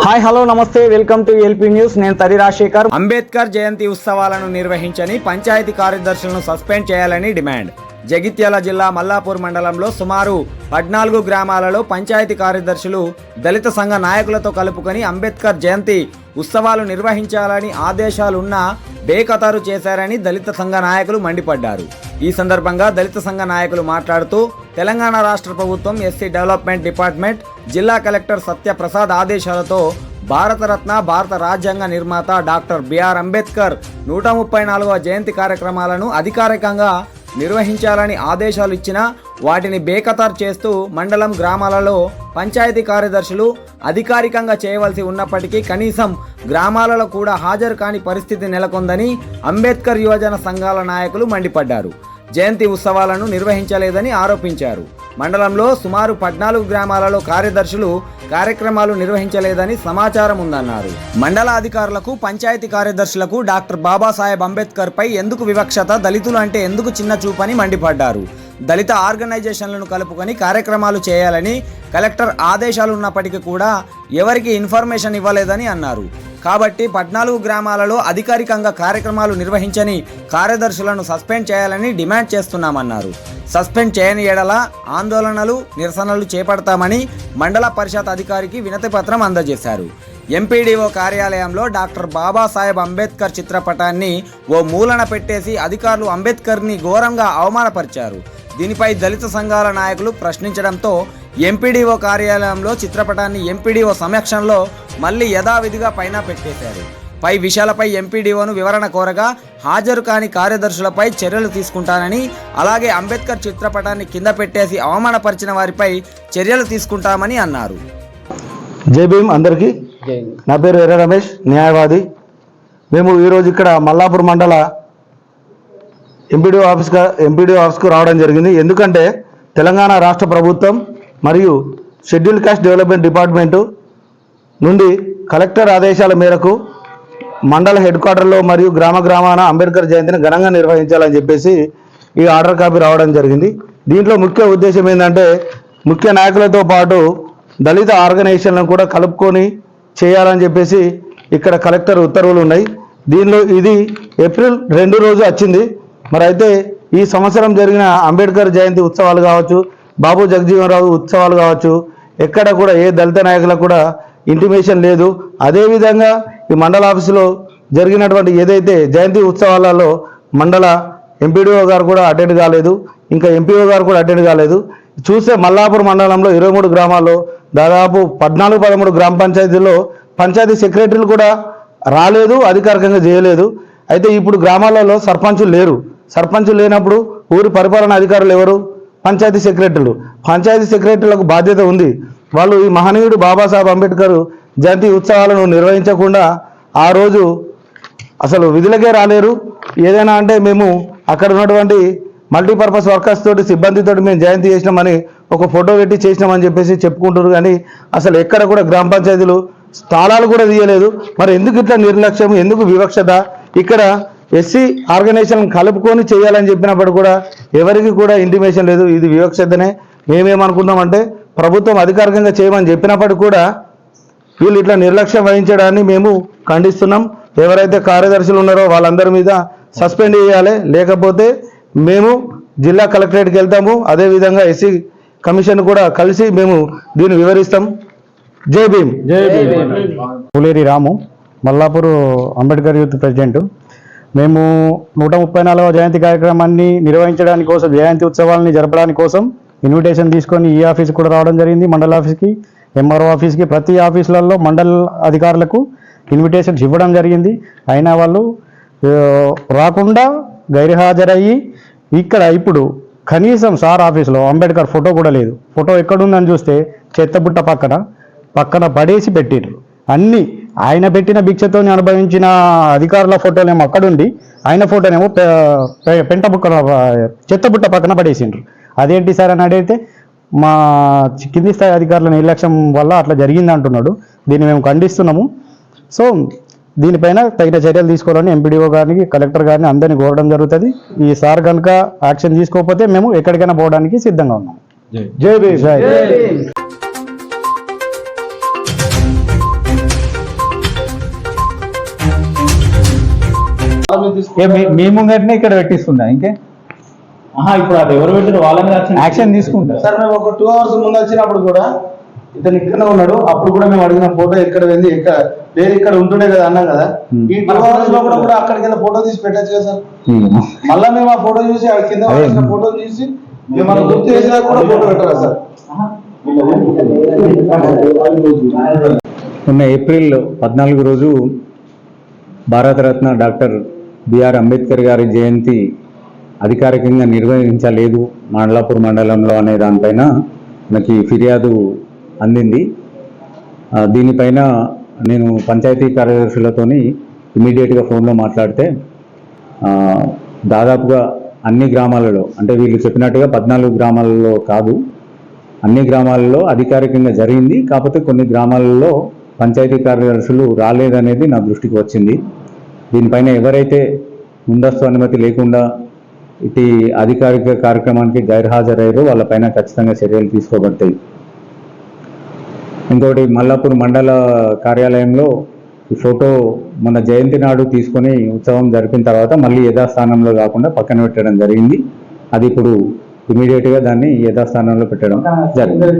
Hi hello నమస్తే welcome to LP news. నేను తరి రాజశేఖర్. అంబేద్కర్ జయంతి ఉత్సవాలను నిర్వహించని పంచాయతీ కార్యదర్శులను సస్పెండ్ చేయాలని డిమాండ్. జగిత్యాల జిల్లా మల్లాపూర్ మండలంలో సుమారు 14 గ్రామాలలో పంచాయతీ కార్యదర్శులు దళిత సంఘ నాయకులతో కలుపుకొని అంబేద్కర్ జయంతి ఉత్సవాలు నిర్వహించాలని ఆదేశాలున్నా బేఖతారు చేశారని దళిత సంఘ నాయకులు మండిపడ్డారు. ఈ సందర్భంగా దళిత సంఘ నాయకులు మాట్లాడుతూ తెలంగాణ రాష్ట్ర ప్రభుత్వం ఎస్సీ డెవలప్మెంట్ డిపార్ట్మెంట్ జిల్లా కలెక్టర్ సత్యప్రసాద్ ఆదేశాలతో భారతరత్న భారత రాజ్యాంగ నిర్మాత డాక్టర్ బిఆర్ అంబేద్కర్ 134వ జయంతి కార్యక్రమాలను అధికారికంగా నిర్వహించాలని ఆదేశాలు ఇచ్చినా వాటిని బేఖతారు చేస్తూ మండలం గ్రామాలలో పంచాయతీ కార్యదర్శులు అధికారికంగా చేయవలసి ఉన్నప్పటికీ కనీసం గ్రామాలలో కూడా హాజరు కాని పరిస్థితి నెలకొందని అంబేద్కర్ యువజన సంఘాల నాయకులు మండిపడ్డారు. జయంతి ఉత్సవాలను నిర్వహించలేదని ఆరోపించారు. మండలంలో సుమారు 14 గ్రామాలలో కార్యదర్శులు కార్యక్రమాలు నిర్వహించలేదని సమాచారం ఉందన్నారు. మండల అధికారులకు పంచాయతీ కార్యదర్శులకు డాక్టర్ బాబాసాహెబ్ అంబేద్కర్ పై ఎందుకు వివక్షత, దళితులు అంటే ఎందుకు చిన్న చూపని మండిపడ్డారు. దళిత ఆర్గనైజేషన్లను కలుపుకొని కార్యక్రమాలు చేయాలని కలెక్టర్ ఆదేశాలు ఉన్నప్పటికీ కూడా ఎవరికి ఇన్ఫర్మేషన్ ఇవ్వలేదని అన్నారు. కాబట్టి 14 గ్రామాలలో అధికారికంగా కార్యక్రమాలు నిర్వహించని కార్యదర్శులను సస్పెండ్ చేయాలని డిమాండ్ చేస్తున్నామన్నారు. సస్పెండ్ చేయని ఎడల ఆందోళనలు, నిరసనలు చేపడతామని మండల పరిషత్ అధికారికి వినతి పత్రం అందజేశారు. ఎంపీడీఓ కార్యాలయంలో డాక్టర్ బాబాసాహెబ్ అంబేద్కర్ చిత్రపటాన్ని ఓ మూలన పెట్టేసి అధికారులు అంబేద్కర్ని ఘోరంగా అవమానపరిచారు. దీనిపై దళిత సంఘాల నాయకులు ప్రశ్నించడంతో ఎంపీడీఓ కార్యాలయంలో చిత్రపటాన్ని ఎంపీడీఓ సమక్షంలో మళ్లీ యథావిధిగా పైన పెట్టేశారు. పై విషయాలపై ఎంపీడీఓను వివరణ కోరగా హాజరు కాని కార్యదర్శులపై చర్యలు తీసుకుంటానని, అలాగే అంబేద్కర్ చిత్రపటాన్ని కింద పెట్టేసి అవమానపరిచిన వారిపై చర్యలు తీసుకుంటామని అన్నారు. జై భీమ్ అందరికీ. నా పేరు ఎర్ర రమేష్, న్యాయవాది. మేము ఈరోజు ఇక్కడ మల్లాపూర్ మండల ఎంపీడీఓ ఆఫీస్కు రావడం జరిగింది. ఎందుకంటే తెలంగాణ రాష్ట్ర ప్రభుత్వం మరియు షెడ్యూల్ కాస్ట్ డెవలప్మెంట్ డిపార్ట్మెంటు నుండి కలెక్టర్ ఆదేశాల మేరకు మండల హెడ్ క్వార్టర్లో మరియు గ్రామాన అంబేద్కర్ జయంతిని ఘనంగా నిర్వహించాలని చెప్పేసి ఈ ఆర్డర్ కాపీ రావడం జరిగింది. దీంట్లో ముఖ్య ఉద్దేశం ఏంటంటే ముఖ్య నాయకులతో పాటు దళిత ఆర్గనైజేషన్లను కూడా కలుపుకొని చేయాలని చెప్పేసి ఇక్కడ కలెక్టర్ ఉత్తర్వులు ఉన్నాయి. దీనిలో ఇది ఏప్రిల్ 2 రోజు వచ్చింది. మరి అయితే ఈ సంవత్సరం జరిగిన అంబేద్కర్ జయంతి ఉత్సవాలు కావచ్చు, బాబు జగజీవన్ రావు ఉత్సవాలు కావచ్చు, ఎక్కడ కూడా ఏ దళిత నాయకులకు కూడా ఇంటిమేషన్ లేదు. అదేవిధంగా ఈ మండల ఆఫీసులో జరిగినటువంటి ఏదైతే జయంతి ఉత్సవాలలో మండల ఎంపీడీఓ గారు కూడా అటెండ్ కాలేదు, ఇంకా ఎంపీఓ గారు కూడా అటెండ్ కాలేదు. చూస్తే మల్లాపూర్ మండలంలో 23 గ్రామాల్లో దాదాపు 14-13 గ్రామ పంచాయతీల్లో పంచాయతీ సెక్రటరీలు కూడా రాలేదు, అధికారికంగా చేయలేదు. అయితే ఇప్పుడు గ్రామాలలో సర్పంచులు లేరు. సర్పంచులు లేనప్పుడు ఊరి పరిపాలన అధికారులు ఎవరు? పంచాయతీ సెక్రటరీలు. పంచాయతీ సెక్రటరీలకు బాధ్యత ఉంది. వాళ్ళు ఈ మహనీయుడు బాబాసాహెబ్ అంబేద్కర్ జయంతి ఉత్సవాలను నిర్వహించకుండా ఆ రోజు అసలు విధులకే రాలేరు. ఏదైనా అంటే మేము అక్కడ ఉన్నటువంటి మల్టీపర్పస్ వర్కర్స్ తోటి సిబ్బందితోటి మేము జయంతి చేసినామని ఒక ఫోటో పెట్టి చేసినామని చెప్పేసి చెప్పుకుంటారు. కానీ అసలు ఎక్కడ కూడా గ్రామ పంచాయతీలు స్థలాలు కూడా తీయలేదు. మరి ఎందుకు ఇట్లా నిర్లక్ష్యం, ఎందుకు వివక్షత? ఇక్కడ ఎస్సీ ఆర్గనైజేషన్ కలుపుకొని చేయాలని చెప్పినప్పుడు కూడా ఎవరికి కూడా ఇంటిమేషన్ లేదు. ఇది వివక్షతనే. మేమేమనుకున్నామంటే ప్రభుత్వం అధికారికంగా చేయమని చెప్పినప్పటికీ కూడా వీళ్ళు ఇట్లా నిర్లక్ష్యం వహించడాన్ని మేము ఖండిస్తున్నాం. ఎవరైతే కార్యదర్శులు ఉన్నారో వాళ్ళందరి మీద సస్పెండ్ చేయాలి, లేకపోతే మేము జిల్లా కలెక్టరేట్కి వెళ్తాము. అదేవిధంగా ఎస్సీ కమిషన్ కూడా కలిసి మేము దీన్ని వివరిస్తాం. జై భీమ్. పులేరి రాము, మల్లాపూర్ అంబేద్కర్ యూత్ ప్రెసిడెంట్. మేము 134వ జయంతి కార్యక్రమాన్ని నిర్వహించడానికి కోసం, జయంతి ఉత్సవాలని జరపడానికి కోసం ఇన్విటేషన్ తీసుకొని ఈ ఆఫీస్కి కూడా రావడం జరిగింది. మండల ఆఫీస్కి, ఎంఆర్ఓ ఆఫీస్కి, ప్రతి ఆఫీసులలో మండల అధికారులకు ఇన్విటేషన్స్ ఇవ్వడం జరిగింది. అయినా వాళ్ళు రాకుండా గైర్హాజరయ్యి ఇక్కడ ఇప్పుడు కనీసం సార్ ఆఫీస్లో అంబేద్కర్ ఫోటో కూడా లేదు. ఫోటో ఎక్కడుందని చూస్తే చెత్తబుట్ట పక్కన పడేసి పెట్టిండ్రు. అన్నీ ఆయన పెట్టిన భిక్షతో అనుభవించిన అధికారుల ఫోటోలేమో అక్కడుండి ఆయన ఫోటోనేమో చెత్తబుట్ట పక్కన పడేసిండ్రు. అదేంటి సార్ అని అడిగితే మా కింది స్థాయి అధికారుల నిర్లక్ష్యం వల్ల అట్లా జరిగింది అంటున్నాడు. దీన్ని మేము ఖండిస్తున్నాము. సో దీనిపైన తగిన చర్యలు తీసుకోవాలని ఎంపీడీఓ గారిని, కలెక్టర్ గారిని అందరినీ కోరడం జరుగుతుంది. ఈ సార్ కనుక యాక్షన్ తీసుకోకపోతే మేము ఎక్కడికైనా పోవడానికి సిద్ధంగా ఉన్నాం. జై భీమ్. మీ ముంగట్నే ఇక్కడ పెట్టిస్తుందా ఇంకే ఇప్పుడు అది ఎవరు పెట్టారు వాళ్ళ మీద యాక్షన్ తీసుకుంటారు. సార్ మేము ఒక 2 hours ముందు వచ్చినప్పుడు కూడా ఇతను ఇక్కడనే ఉన్నాడు. అప్పుడు కూడా మేము అడిగిన ఫోటో ఎక్కడ వెళ్ళి పేరు ఇక్కడ ఉంటుండే కదా అన్నాం కదా. ఈ 2 hours లో కూడా అక్కడికి వెళ్ళి ఫోటో తీసి పెట్టచ్చు కదా సార్. మళ్ళీ మేము ఆ ఫోటో చూసి ఆ కింద ఫోటో తీసి మేము మనం గుర్తు చేసినా కూడా ఫోటో పెట్టరా సార్. మొన్న ఏప్రిల్ 14 రోజు భారతరత్న డాక్టర్ బిఆర్ అంబేద్కర్ గారి జయంతి అధికారికంగా నిర్వహించలేదు మల్లాపూర్ మండలంలో అనే దానిపైన మనకి ఫిర్యాదు అందింది. దీనిపైన నేను పంచాయతీ కార్యదర్శులతోని ఇమీడియట్గా ఫోన్లో మాట్లాడితే దాదాపుగా అన్ని గ్రామాలలో, అంటే వీళ్ళు చెప్పినట్టుగా 14 గ్రామాలలో కాదు, అన్ని గ్రామాలలో అధికారికంగా జరిగింది. కాకపోతే కొన్ని గ్రామాలలో పంచాయతీ కార్యదర్శులు రాలేదనేది నా దృష్టికి వచ్చింది. దీనిపైన ఎవరైతే ముందస్తు అనుమతి లేకుండా ఇటు అధికారిక కార్యక్రమానికి గైర్హాజరయ్యారో వాళ్ళపైన ఖచ్చితంగా చర్యలు తీసుకోబడతాయి. ఇంకోటి మల్లాపూర్ మండల కార్యాలయంలో ఈ ఫోటో మన జయంతి నాడు తీసుకొని ఉత్సవం జరిపిన తర్వాత మళ్ళీ యథాస్థానంలో కాకుండా పక్కన పెట్టడం జరిగింది. అది ఇప్పుడు ఇమీడియట్గా దాన్ని యథాస్థానంలో పెట్టడం జరిగింది.